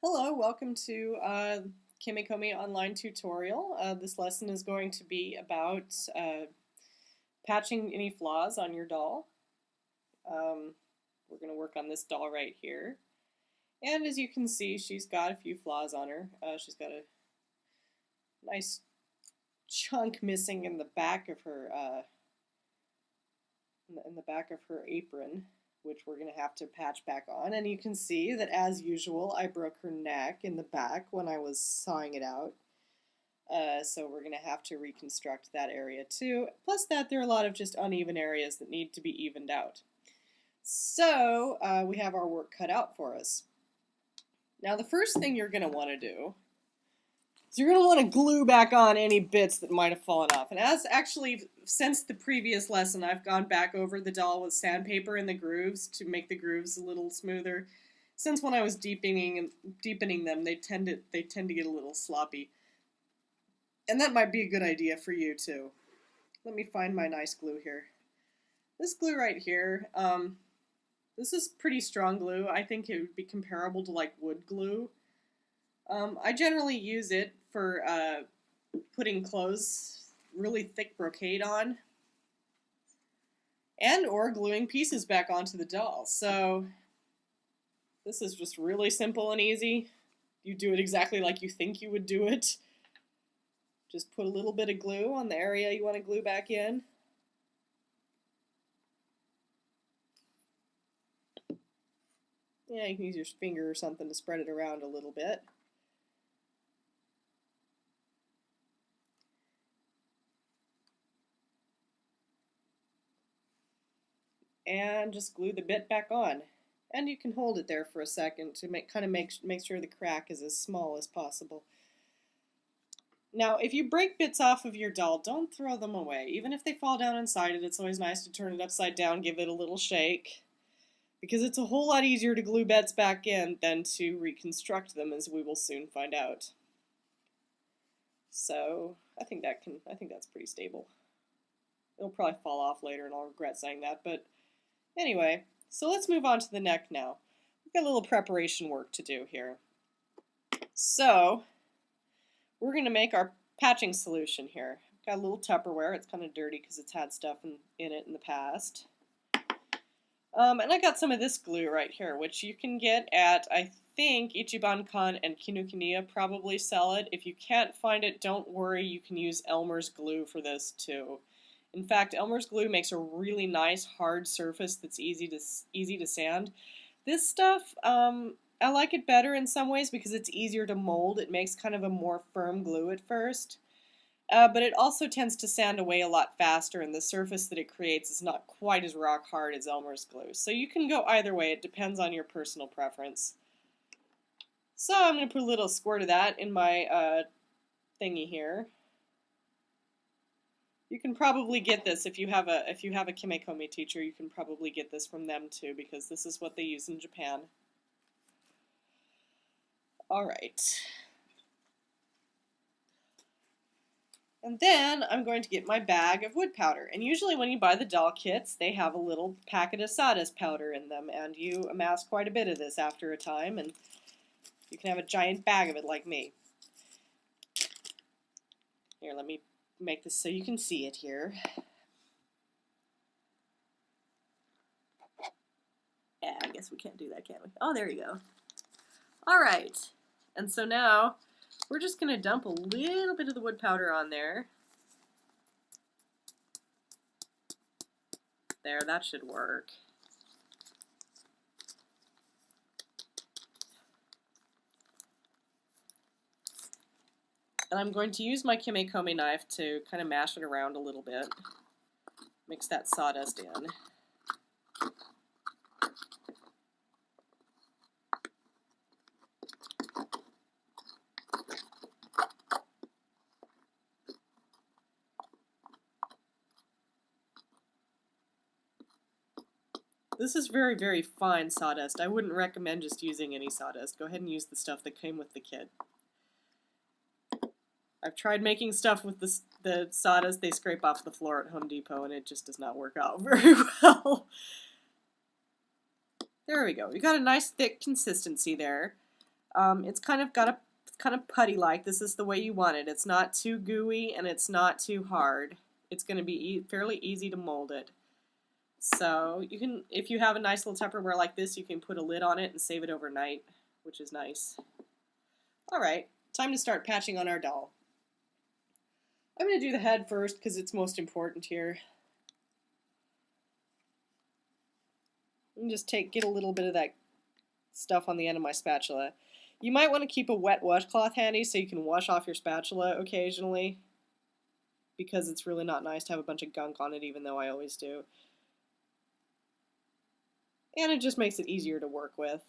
Hello, welcome to Kimekomi online tutorial. This lesson is going to be about patching any flaws on your doll. We're going to work on this doll right here. And as you can see, she's got a few flaws on her. She's got a nice chunk missing in the back of her apron, which we're going to have to patch back on. And you can see that, as usual, I broke her neck in the back when I was sawing it out. So we're going to have to reconstruct that area too. Plus that, there are a lot of just uneven areas that need to be evened out. So we have our work cut out for us. Now the first thing you're going to want to do is you're going to want to glue back on any bits that might have fallen off. And since the previous lesson, I've gone back over the doll with sandpaper in the grooves to make the grooves a little smoother. Since when I was deepening them, they tend to get a little sloppy. And that might be a good idea for you too. Let me find my nice glue here. This glue right here, this is pretty strong glue. I think it would be comparable to like wood glue. I generally use it for putting clothes, really thick brocade on, and or gluing pieces back onto the doll. So this is just really simple and easy. You do it exactly like you think you would do it. Just put a little bit of glue on the area you want to glue back in. Yeah, you can use your finger or something to spread it around a little bit. And just glue the bit back on. And you can hold it there for a second to make sure the crack is as small as possible. Now, if you break bits off of your doll, don't throw them away. Even if they fall down inside it, it's always nice to turn it upside down, give it a little shake, because it's a whole lot easier to glue bits back in than to reconstruct them, as we will soon find out. So I think that's pretty stable. It'll probably fall off later, and I'll regret saying that, but anyway, so let's move on to the neck now. We've got a little preparation work to do here. So we're going to make our patching solution here. Got a little Tupperware. It's kind of dirty because it's had stuff in it in the past. And I got some of this glue right here, which you can get at, I think, Ichiban-kan and Kinokuniya probably sell it. If you can't find it, don't worry. You can use Elmer's glue for this too. In fact, Elmer's glue makes a really nice hard surface that's easy to sand. This stuff, I like it better in some ways because it's easier to mold. It makes kind of a more firm glue at first. But it also tends to sand away a lot faster, and the surface that it creates is not quite as rock hard as Elmer's glue. So you can go either way. It depends on your personal preference. So I'm going to put a little squirt of that in my thingy here. You can probably get this if you have a Kimekomi teacher. You can probably get this from them too, because this is what they use in Japan. All right. And then I'm going to get my bag of wood powder. And usually when you buy the doll kits, they have a little packet of sawdust powder in them, and you amass quite a bit of this after a time, and you can have a giant bag of it like me. Here, let me make this so you can see it here. Yeah, I guess we can't do that, can we? Oh, there you go. All right, and so now we're just going to dump a little bit of the wood powder on there. There, that should work. And I'm going to use my Kimekomi knife to kind of mash it around a little bit. Mix that sawdust in. This is very, very fine sawdust. I wouldn't recommend just using any sawdust. Go ahead and use the stuff that came with the kit. I've tried making stuff with the sawdust they scrape off the floor at Home Depot, and it just does not work out very well. There we go. We got a nice thick consistency there. It's kind of got a kind of putty-like. This is the way you want it. It's not too gooey and it's not too hard. It's going to be fairly easy to mold it. So you can, if you have a nice little Tupperware like this, you can put a lid on it and save it overnight, which is nice. All right, time to start patching on our doll. I'm going to do the head first because it's most important here. And just get a little bit of that stuff on the end of my spatula. You might want to keep a wet washcloth handy so you can wash off your spatula occasionally, because it's really not nice to have a bunch of gunk on it, even though I always do. And it just makes it easier to work with.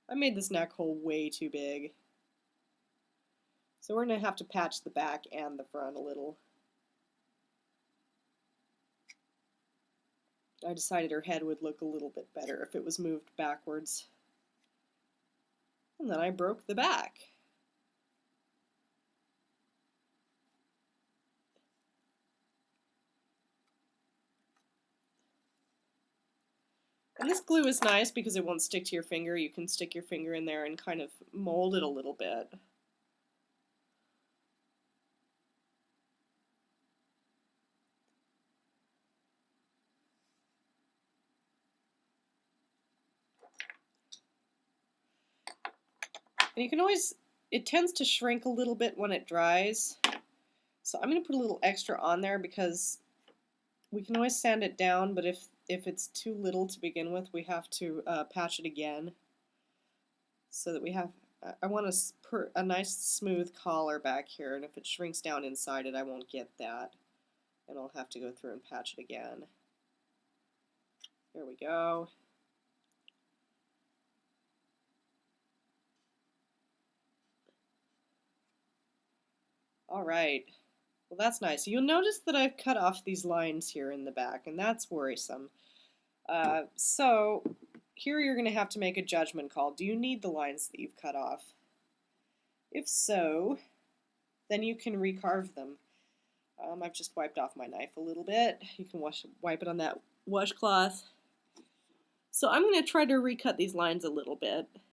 I made this neck hole way too big, so we're going to have to patch the back and the front a little. I decided her head would look a little bit better if it was moved backwards. And then I broke the back. And this glue is nice because it won't stick to your finger. You can stick your finger in there and kind of mold it a little bit. And you can always, it tends to shrink a little bit when it dries. So I'm going to put a little extra on there because we can always sand it down, but if it's too little to begin with, we have to patch it again. So that we have, I want a nice smooth collar back here, and if it shrinks down inside it, I won't get that. And I'll have to go through and patch it again. There we go. All right, well that's nice. You'll notice that I've cut off these lines here in the back, and that's worrisome. So here you're going to have to make a judgment call. Do you need the lines that you've cut off? If so, then you can recarve them. I've just wiped off my knife a little bit. You can wipe it on that washcloth. So I'm going to try to recut these lines a little bit.